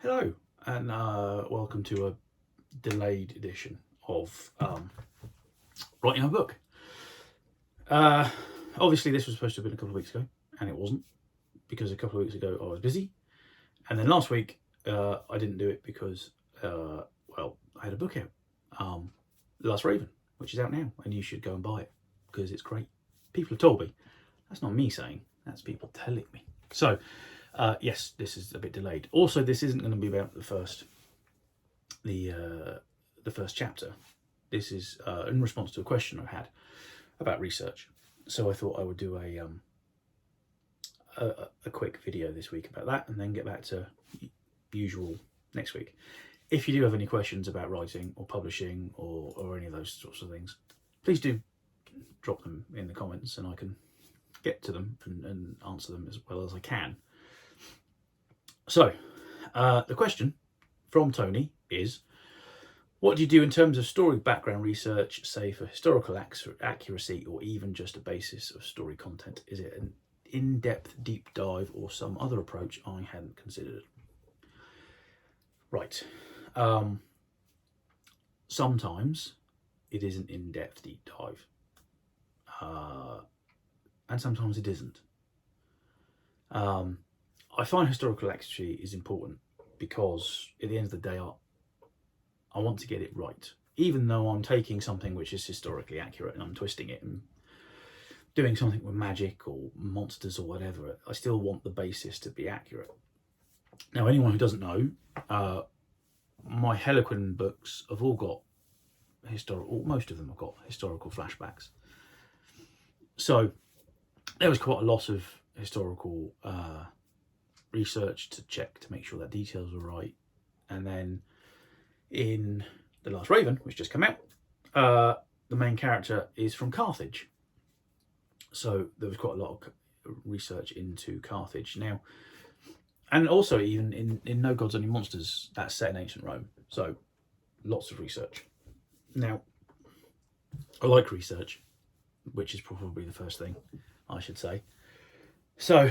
Hello, and welcome to a delayed edition of writing a book. Uh, Obviously, this was supposed to have been a couple of weeks ago, and it wasn't because a couple of weeks ago I was busy, and then last week I didn't do it because, I had a book out, The Last Raven, which is out now, and you should go and buy it because it's great. People have told me. That's not me saying, that's people telling me. So, yes, this is a bit delayed. Also, this isn't going to be about the first chapter. This is in response to a question I had about research. So I thought I would do a quick video this week about that, and then get back to usual next week. If you do have any questions about writing or publishing or any of those sorts of things, please do drop them in the comments, and I can get to them and answer them as well as I can. So, the question from Tony is, what do you do in terms of story background research, say for historical accuracy or even just a basis of story content? Is it an in-depth deep dive or some other approach I hadn't considered? Right. Sometimes it is an in-depth deep dive, and sometimes it isn't. I find historical accuracy is important because at the end of the day, I want to get it right. Even though I'm taking something which is historically accurate and I'm twisting it and doing something with magic or monsters or whatever, I still want the basis to be accurate. Now, anyone who doesn't know, my Harlequin books have all got most of them have got historical flashbacks. So there was quite a lot of historical research to check to make sure that details were right. And then in The Last Raven, which just came out, the main character is from Carthage. So there was quite a lot of research into Carthage. Now, and also even in No Gods, Only Monsters, that's set in ancient Rome. So lots of research. Now, I like research, which is probably the first thing I should say. So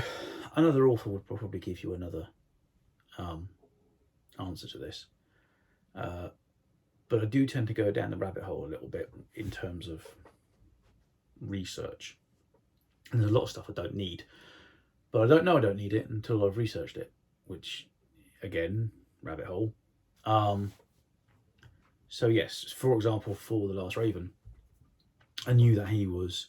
another author would probably give you another answer to this. But I do tend to go down the rabbit hole a little bit in terms of research. And there's a lot of stuff I don't need, but I don't know I don't need it until I've researched it, which, again, rabbit hole. So yes, for example, for The Last Raven, I knew that he was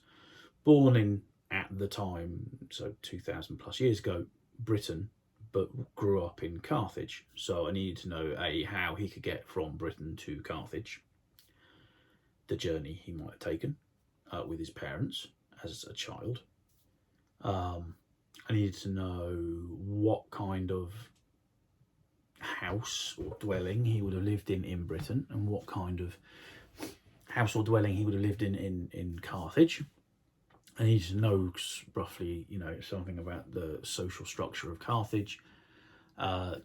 born in, at the time, so 2,000 plus years ago, Britain, but grew up in Carthage. So I needed to know how he could get from Britain to Carthage, the journey he might have taken with his parents as a child. I needed to know what kind of house or dwelling he would have lived in Britain, and what kind of house or dwelling he would have lived in Carthage. I needed to know roughly, something about the social structure of Carthage, how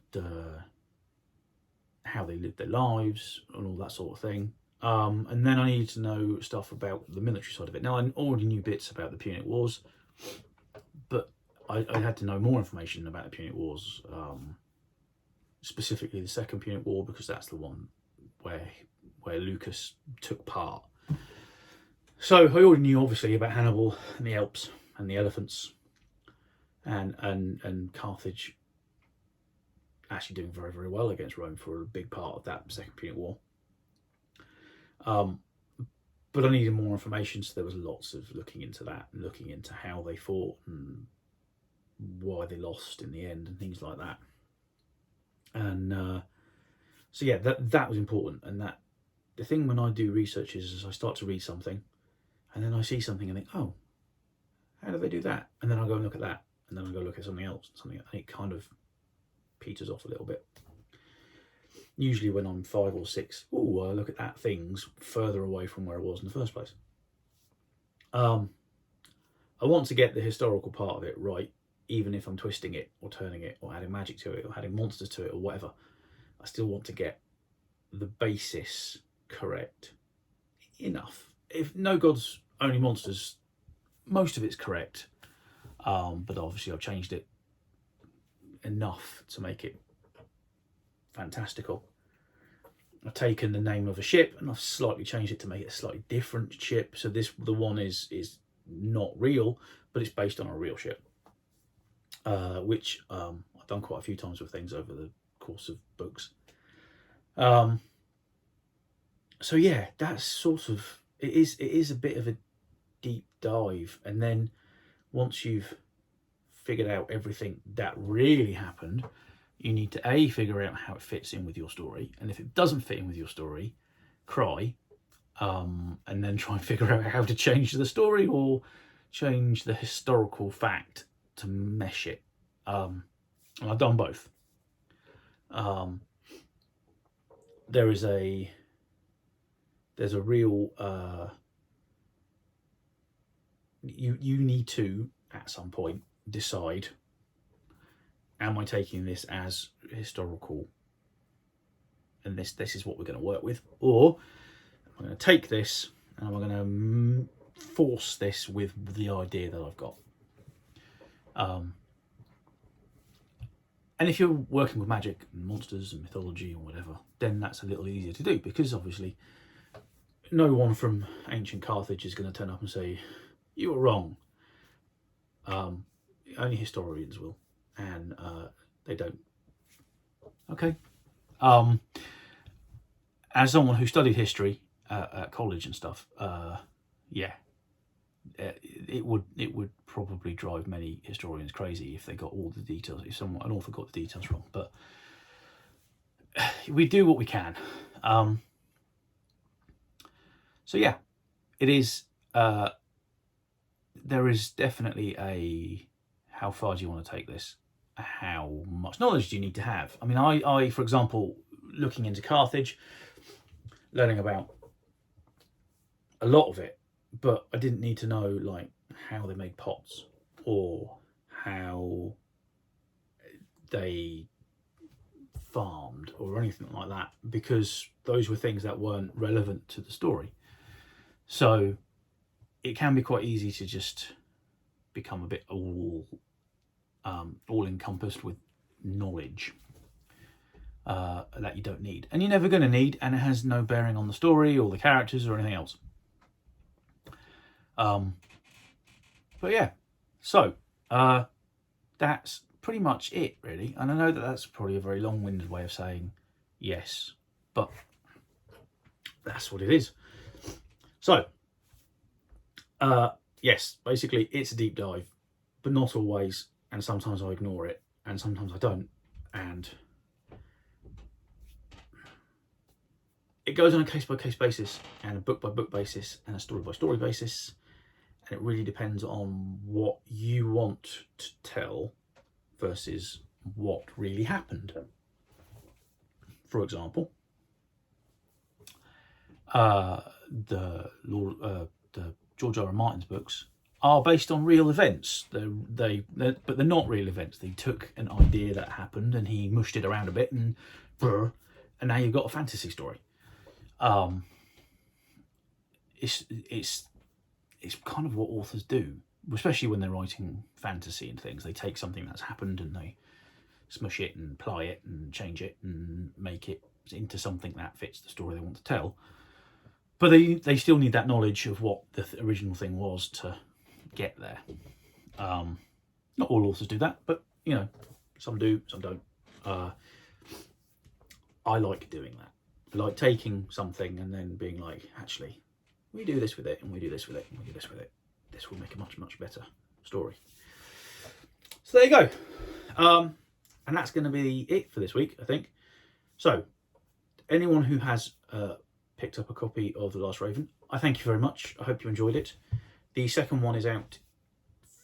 they lived their lives, and all that sort of thing. And then I needed to know stuff about the military side of it. Now, I already knew bits about the Punic Wars, but I had to know more information about the Punic Wars, specifically the Second Punic War, because that's the one where Lucas took part. So I already knew, obviously, about Hannibal and the Alps and the elephants, and Carthage actually doing very, very well against Rome for a big part of that Second Punic War. But I needed more information, so there was lots of looking into that and looking into how they fought and why they lost in the end and things like that. And so yeah, that was important. And that the thing when I do research is I start to read something, and then I see something and think, oh, how do they do that? And then I go and look at that, and then I go look at something else, and it kind of peters off a little bit. Usually when I'm 5 or 6, I look at that thing's further away from where I was in the first place. I want to get the historical part of it right, even if I'm twisting it or turning it or adding magic to it or adding monsters to it or whatever. I still want to get the basis correct enough. If No Gods, Only Monsters, most of it's correct, but obviously I've changed it enough to make it fantastical. I've taken the name of a ship and I've slightly changed it to make it a slightly different ship. So the one is not real, but it's based on a real ship, which I've done quite a few times with things over the course of books. So yeah, that's sort of it is a bit of a deep dive, and then once you've figured out everything that really happened, you need to figure out how it fits in with your story, and if it doesn't fit in with your story, cry, and then try and figure out how to change the story or change the historical fact to mesh it. And I've done both. There's a real you need to at some point decide, am I taking this as historical and this is what we're going to work with, or I'm going to take this and I'm going to force this with the idea that I've got. And if you're working with magic and monsters and mythology or whatever, then that's a little easier to do, because obviously no one from ancient Carthage is going to turn up and say, you were wrong. Only historians will, and they don't. Okay. As someone who studied history at college and stuff, yeah, it would probably drive many historians crazy if they got all the details. If an author got the details wrong, but we do what we can. So yeah, it is. There is definitely a how far do you want to take this? How much knowledge do you need to have? I mean, I for example, looking into Carthage, learning about a lot of it, but I didn't need to know like how they made pots or how they farmed or anything like that, because those were things that weren't relevant to the story. So it can be quite easy to just become a bit all encompassed with knowledge that you don't need, and you're never going to need, and it has no bearing on the story or the characters or anything else. But yeah, so that's pretty much it, really. And I know that that's probably a very long-winded way of saying yes, but that's what it is. So yes, basically it's a deep dive, but not always, and sometimes I ignore it and sometimes I don't, and it goes on a case-by-case basis and a book-by-book basis and a story-by-story basis, and it really depends on what you want to tell versus what really happened. For example, the George R. R. Martin's books are based on real events. But they're not real events. They took an idea that happened and he mushed it around a bit, and now you've got a fantasy story. It's kind of what authors do, especially when they're writing fantasy and things. They take something that's happened and they smush it and ply it and change it and make it into something that fits the story they want to tell. But they still need that knowledge of what the original thing was to get there. Not all authors do that, but you know, some do, some don't. I like doing that. I like taking something and then being like, actually, we do this with it, and we do this with it, and we do this with it. This will make a much, much better story. So there you go. And that's going to be it for this week, I think. So, anyone who has picked up a copy of The Last Raven, I thank you very much. I hope you enjoyed it. The second one is out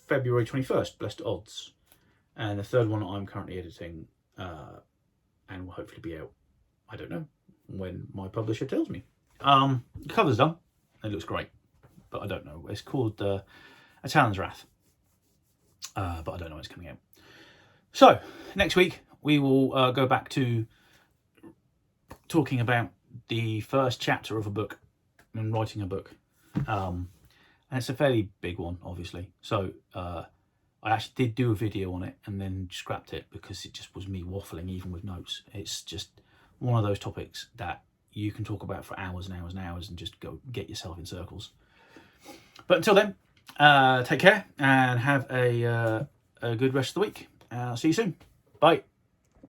February 21st, Blessed Odds. And the third one I'm currently editing and will hopefully be out, I don't know, when my publisher tells me. The cover's done. It looks great, but I don't know. It's called A Talon's Wrath, but I don't know when it's coming out. So, next week we will go back to talking about the first chapter of a book and writing a book. And it's a fairly big one, obviously. So, I actually did do a video on it and then scrapped it because it just was me waffling even with notes. It's just one of those topics that you can talk about for hours and hours and hours and just go get yourself in circles. But until then, take care and have a good rest of the week. See you soon. Bye.